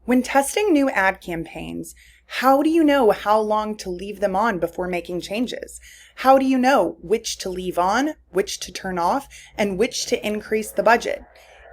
When testing new ad campaigns, how do you know how long to leave them on before making changes? How do you know which to leave on, which to turn off, and which to increase the budget?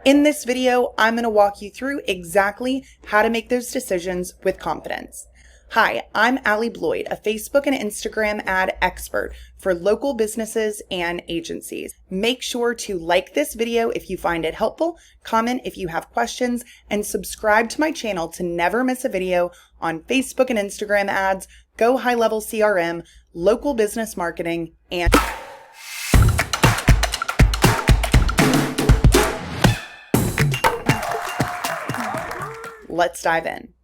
In this video, I'm going to walk you through exactly how to make those decisions with confidence. Hi, I'm Allie Bloyd, a Facebook and Instagram ad expert for local businesses and agencies. Make sure to like this video if you find it helpful, comment if you have questions, and subscribe to my channel to never miss a video on Facebook and Instagram ads, Go High Level CRM, local business marketing, and let's dive in.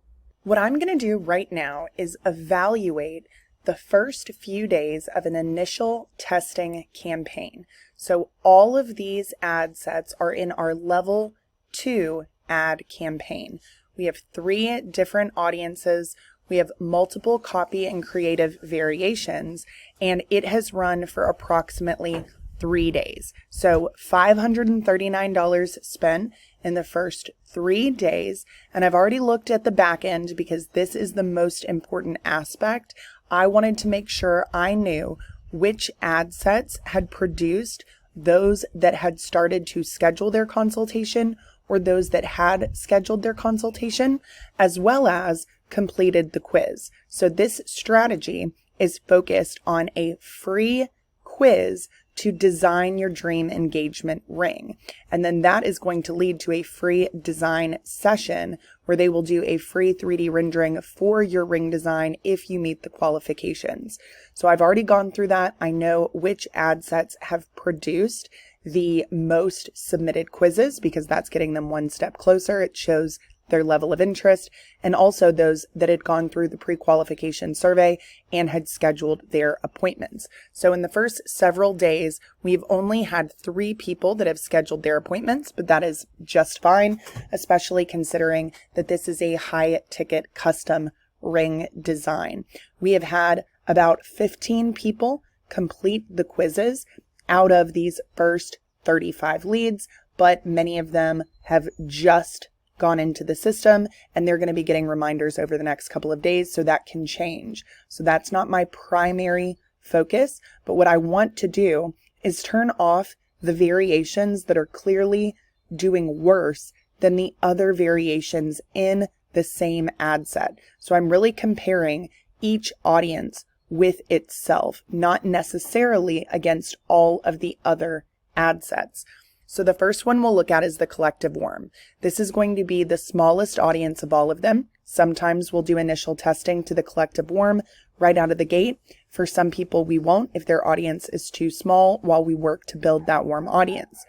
What I'm going to do right now is evaluate the first few days of an initial testing campaign. So all of these ad sets are in our level 2 ad campaign. We have 3 different audiences. We have multiple copy and creative variations, and it has run for approximately 3 days. So $539 spent in the first 3 days. And I've already looked at the back end because this is the most important aspect. I wanted to make sure I knew which ad sets had produced those that had started to schedule their consultation or those that had scheduled their consultation, as well as completed the quiz. So this strategy is focused on a free quiz to design your dream engagement ring. And then that is going to lead to a free design session where they will do a free 3D rendering for your ring design if you meet the qualifications. So I've already gone through that. I know which ad sets have produced the most submitted quizzes because that's getting them one step closer. It shows their level of interest, and also those that had gone through the pre-qualification survey and had scheduled their appointments. So in the first several days, we've only had 3 people that have scheduled their appointments, but that is just fine, especially considering that this is a high-ticket custom ring design. We have had about 15 people complete the quizzes out of these first 35 leads, but many of them have just gone into the system and they're going to be getting reminders over the next couple of days, so that can change. So that's not my primary focus, but what I want to do is turn off the variations that are clearly doing worse than the other variations in the same ad set. So I'm really comparing each audience with itself, not necessarily against all of the other ad sets. So the first one we'll look at is the collective warm. This is going to be the smallest audience of all of them. Sometimes we'll do initial testing to the collective warm right out of the gate. For some people, we won't if their audience is too small while we work to build that warm audience.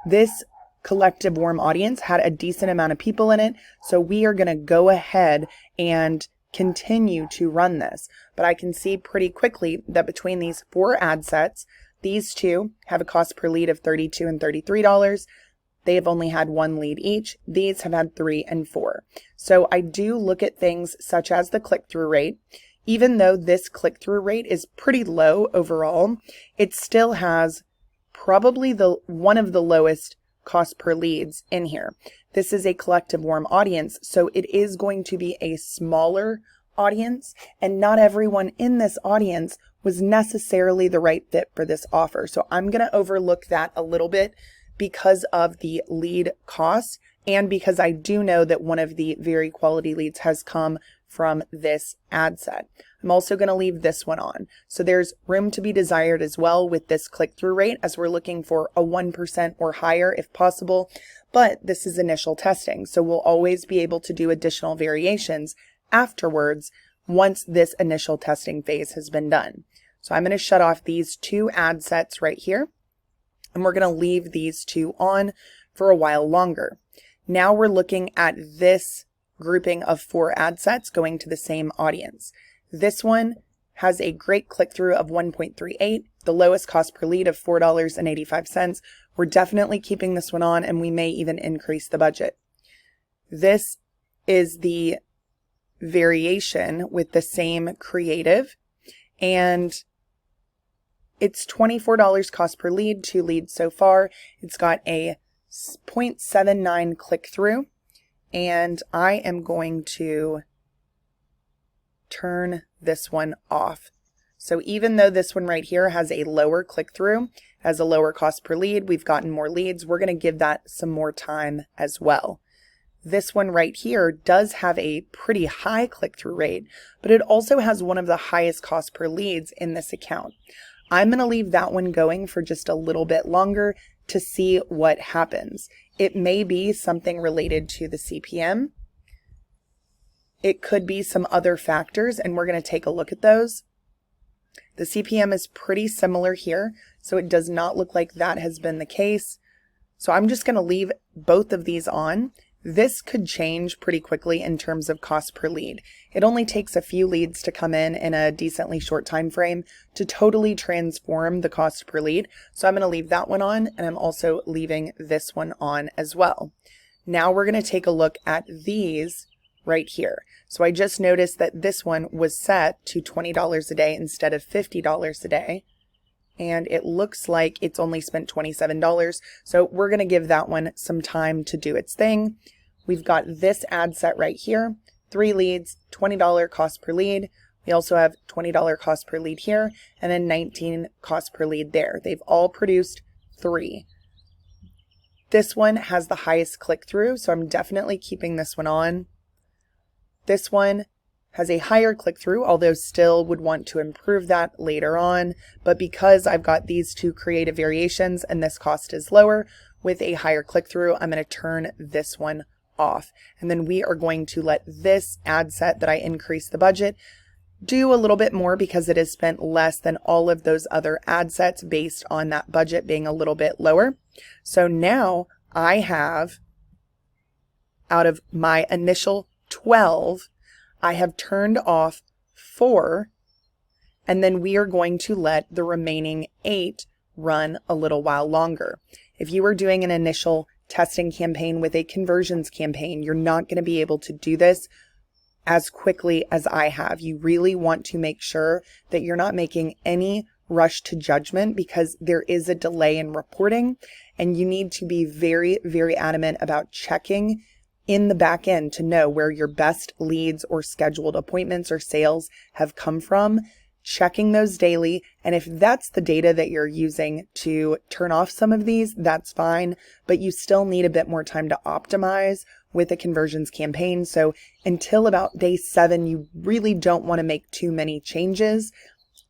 This collective warm audience had a decent amount of people in it, so we are going to go ahead and continue to run this. But I can see pretty quickly that between these 4 ad sets, these 2 have a cost per lead of $32 and $33. They have only had 1 lead each. These have had 3 and 4. So I do look at things such as the click-through rate. Even though this click-through rate is pretty low overall, it still has probably one of the lowest cost per leads in here. This is a collective warm audience, so it is going to be a smaller audience, and not everyone in this audience was necessarily the right fit for this offer. So I'm going to overlook that a little bit because of the lead costs and because I do know that one of the very quality leads has come from this ad set. I'm also going to leave this one on. So there's room to be desired as well with this click-through rate, as we're looking for a 1% or higher if possible, but this is initial testing. So we'll always be able to do additional variations afterwards once this initial testing phase has been done. So I'm going to shut off these 2 ad sets right here, and we're going to leave these 2 on for a while longer. Now we're looking at this grouping of 4 ad sets going to the same audience. This one has a great click-through of 1.38, the lowest cost per lead of $4.85. We're definitely keeping this one on, and we may even increase the budget. This is the variation with the same creative, and it's $24 cost per lead, 2 leads so far. It's got a 0.79 click-through, and I am going to turn this one off. So even though this one right here has a lower click-through, has a lower cost per lead, we've gotten more leads, we're going to give that some more time as well. This one right here does have a pretty high click-through rate, but it also has one of the highest cost per leads in this account. I'm going to leave that one going for just a little bit longer to see what happens. It may be something related to the CPM. It could be some other factors, and we're going to take a look at those. The CPM is pretty similar here, so it does not look like that has been the case. So I'm just going to leave both of these on. This could change pretty quickly in terms of cost per lead. It only takes a few leads to come in a decently short time frame to totally transform the cost per lead. So I'm going to leave that one on, and I'm also leaving this one on as well. Now we're going to take a look at these right here. So I just noticed that this one was set to $20 a day instead of $50 a day. And it looks like it's only spent $27. So we're going to give that one some time to do its thing. We've got this ad set right here, 3 leads, $20 cost per lead. We also have $20 cost per lead here, and then $19 cost per lead there. They've all produced 3. This one has the highest click-through, so I'm definitely keeping this one on. This one has a higher click-through, although still would want to improve that later on. But because I've got these 2 creative variations and this cost is lower with a higher click-through, I'm going to turn this one off. And then we are going to let this ad set that I increased the budget do a little bit more because it has spent less than all of those other ad sets based on that budget being a little bit lower. So now I have, out of my initial 12, I have turned off 4, and then we are going to let the remaining 8 run a little while longer. If you were doing an initial testing campaign with a conversions campaign, you're not going to be able to do this as quickly as I have. You really want to make sure that you're not making any rush to judgment because there is a delay in reporting, and you need to be very, very adamant about checking in the back end to know where your best leads or scheduled appointments or sales have come from, checking those daily. And if that's the data that you're using to turn off some of these, that's fine, but you still need a bit more time to optimize with a conversions campaign. So until about day 7, you really don't want to make too many changes.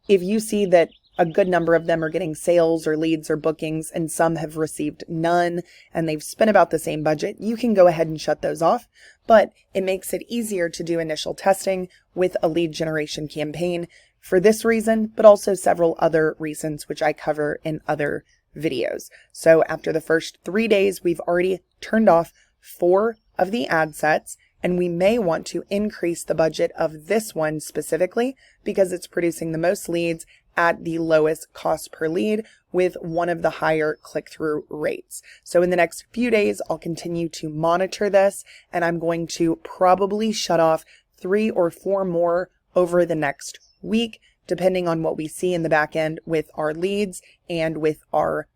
If you see that a good number of them are getting sales or leads or bookings, and some have received none, and they've spent about the same budget, you can go ahead and shut those off. But it makes it easier to do initial testing with a lead generation campaign for this reason, but also several other reasons, which I cover in other videos. So after the first 3 days, we've already turned off 4 of the ad sets, and we may want to increase the budget of this one specifically because it's producing the most leads at the lowest cost per lead with one of the higher click-through rates. So in the next few days, I'll continue to monitor this, and I'm going to probably shut off 3 or 4 more over the next week, depending on what we see in the back end with our leads and with our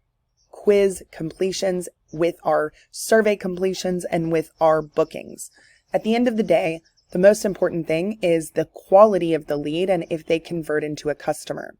quiz completions, with our survey completions, and with our bookings. At the end of the day, the most important thing is the quality of the lead and if they convert into a customer.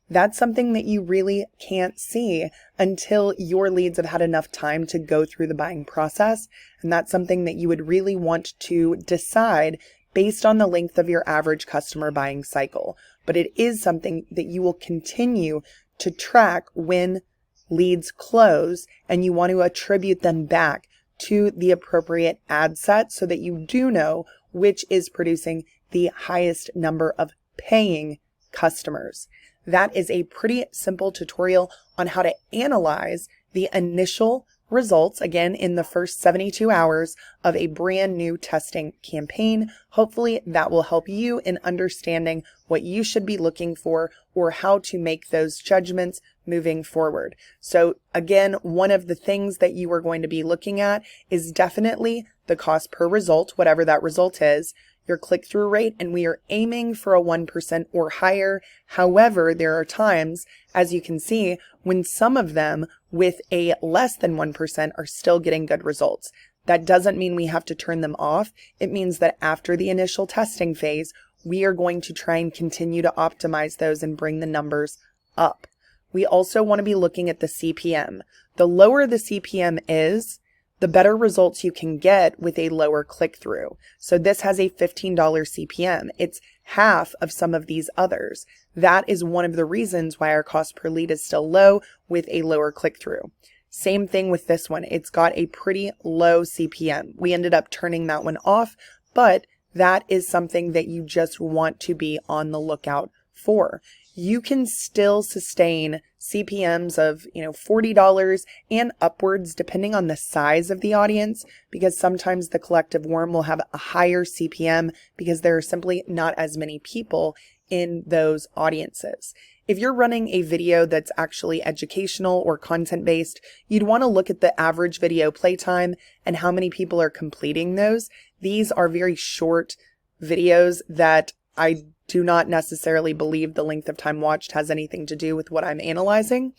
That's something that you really can't see until your leads have had enough time to go through the buying process. And that's something that you would really want to decide based on the length of your average customer buying cycle. But it is something that you will continue to track when leads close, and you want to attribute them back to the appropriate ad set so that you do know which is producing the highest number of paying customers. That is a pretty simple tutorial on how to analyze the initial results, again, in the first 72 hours of a brand new testing campaign. Hopefully that will help you in understanding what you should be looking for or how to make those judgments moving forward. So again, one of the things that you are going to be looking at is definitely the cost per result, whatever that result is, your click-through rate, and we are aiming for a 1% or higher. However, there are times, as you can see, when some of them with a less than 1% are still getting good results. That doesn't mean we have to turn them off. It means that after the initial testing phase, we are going to try and continue to optimize those and bring the numbers up. We also want to be looking at the CPM. The lower the CPM is, the better results you can get with a lower click-through. So this has a $15 CPM. It's half of some of these others. That is one of the reasons why our cost per lead is still low with a lower click-through. Same thing with this one. It's got a pretty low CPM. We ended up turning that one off, but that is something that you just want to be on the lookout for. You can still sustain CPMs of, $40 and upwards depending on the size of the audience, because sometimes the collective worm will have a higher CPM because there are simply not as many people in those audiences. If you're running a video that's actually educational or content-based, you'd want to look at the average video playtime and how many people are completing those. These are very short videos that I do not necessarily believe the length of time watched has anything to do with what I'm analyzing,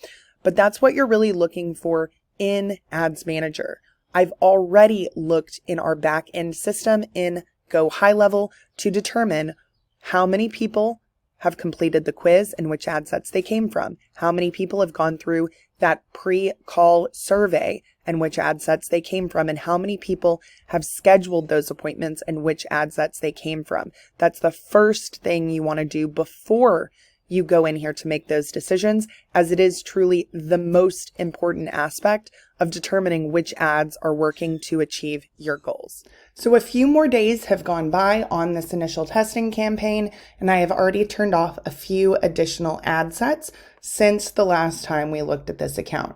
but that's what you're really looking for in Ads Manager. I've already looked in our back-end system in Go High Level to determine how many people have completed the quiz and which ad sets they came from, how many people have gone through that pre-call survey and which ad sets they came from, and how many people have scheduled those appointments and which ad sets they came from. That's the first thing you want to do before you go in here to make those decisions, as it is truly the most important aspect of determining which ads are working to achieve your goals. So a few more days have gone by on this initial testing campaign, and I have already turned off a few additional ad sets since the last time we looked at this account.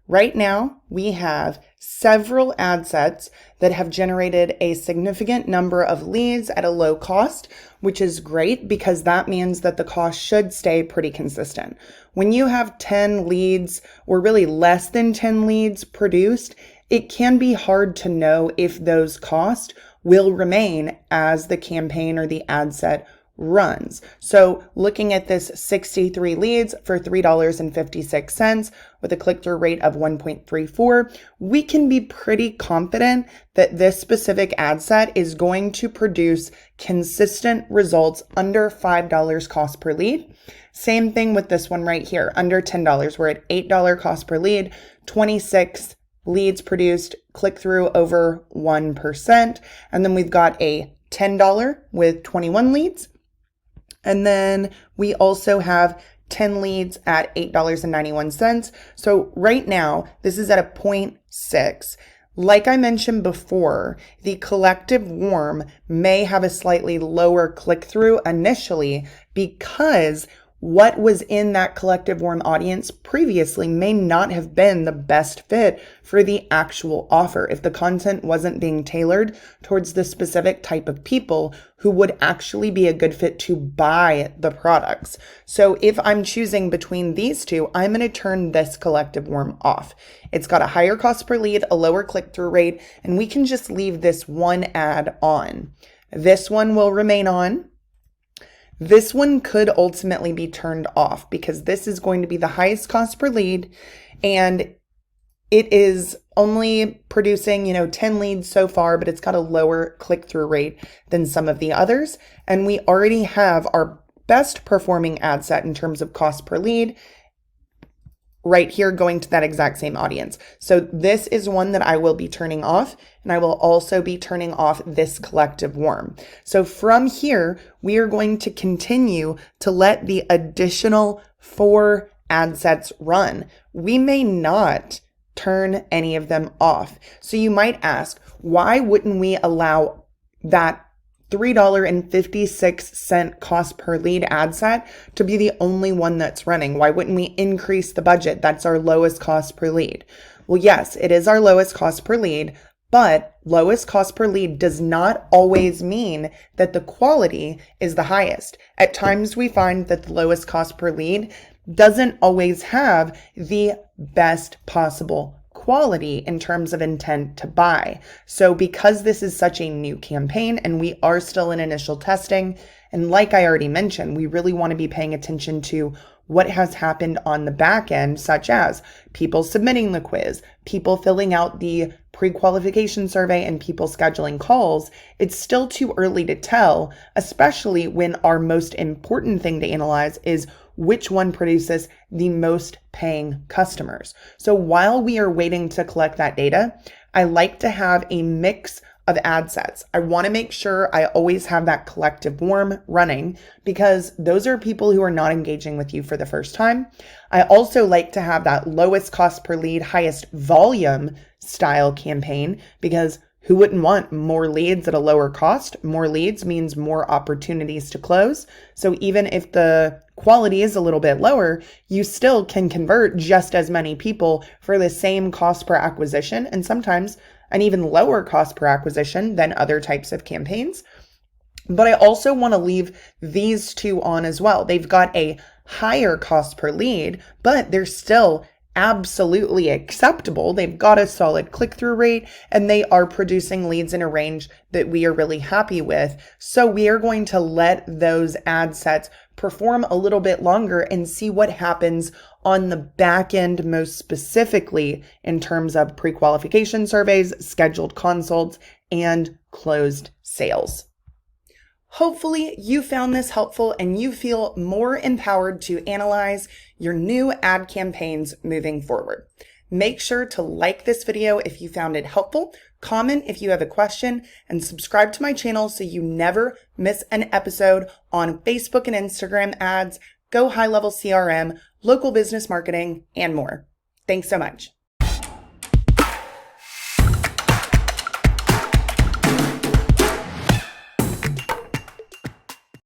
Right now, we have several ad sets that have generated a significant number of leads at a low cost, which is great because that means that the cost should stay pretty consistent. When you have 10 leads or really less than 10 leads produced, it can be hard to know if those costs will remain as the campaign or the ad set runs. So looking at this 63 leads for $3.56 with a click-through rate of 1.34, we can be pretty confident that this specific ad set is going to produce consistent results under $5 cost per lead. Same thing with this one right here, under $10. We're at $8 cost per lead, 26 leads produced, click-through over 1%. And then we've got a $10 with 21 leads. And then we also have 10 leads at $8.91. So right now, this is at a 0.6. Like I mentioned before, the collective warm may have a slightly lower click-through initially because what was in that collective warm audience previously may not have been the best fit for the actual offer if the content wasn't being tailored towards the specific type of people who would actually be a good fit to buy the products. So if I'm choosing between these two, I'm going to turn this collective warm off. It's got a higher cost per lead, a lower click-through rate, and we can just leave this one ad on. This one will remain on. This one could ultimately be turned off because this is going to be the highest cost per lead, and it is only producing, 10 leads so far, but it's got a lower click-through rate than some of the others. And we already have our best performing ad set in terms of cost per lead right here going to that exact same audience. So this is one that I will be turning off, and I will also be turning off this collective warm. So from here, we are going to continue to let the additional 4 ad sets run. We may not turn any of them off. So you might ask, why wouldn't we allow that $3.56 cost per lead ad set to be the only one that's running? Why wouldn't we increase the budget? That's our lowest cost per lead. Well, yes, it is our lowest cost per lead, but lowest cost per lead does not always mean that the quality is the highest. At times we find that the lowest cost per lead doesn't always have the best possible quality in terms of intent to buy. So because this is such a new campaign and we are still in initial testing, and like I already mentioned, we really want to be paying attention to what has happened on the back end, such as people submitting the quiz, people filling out the pre-qualification survey, and people scheduling calls, it's still too early to tell, especially when our most important thing to analyze is which one produces the most paying customers. So while we are waiting to collect that data, I like to have a mix of ad sets. I want to make sure I always have that collective warm running because those are people who are not engaging with you for the first time. I also like to have that lowest cost per lead, highest volume style campaign because who wouldn't want more leads at a lower cost? More leads means more opportunities to close. So even if the quality is a little bit lower, you still can convert just as many people for the same cost per acquisition and sometimes an even lower cost per acquisition than other types of campaigns. But I also want to leave these two on as well. They've got a higher cost per lead, but they're still absolutely acceptable. They've got a solid click-through rate and they are producing leads in a range that we are really happy with. So we are going to let those ad sets perform a little bit longer and see what happens on the back end, most specifically in terms of pre-qualification surveys, scheduled consults, and closed sales. Hopefully you found this helpful and you feel more empowered to analyze your new ad campaigns moving forward. Make sure to like this video if you found it helpful, comment if you have a question, and subscribe to my channel so you never miss an episode on Facebook and Instagram ads, Go High Level CRM, local business marketing, and more. Thanks so much.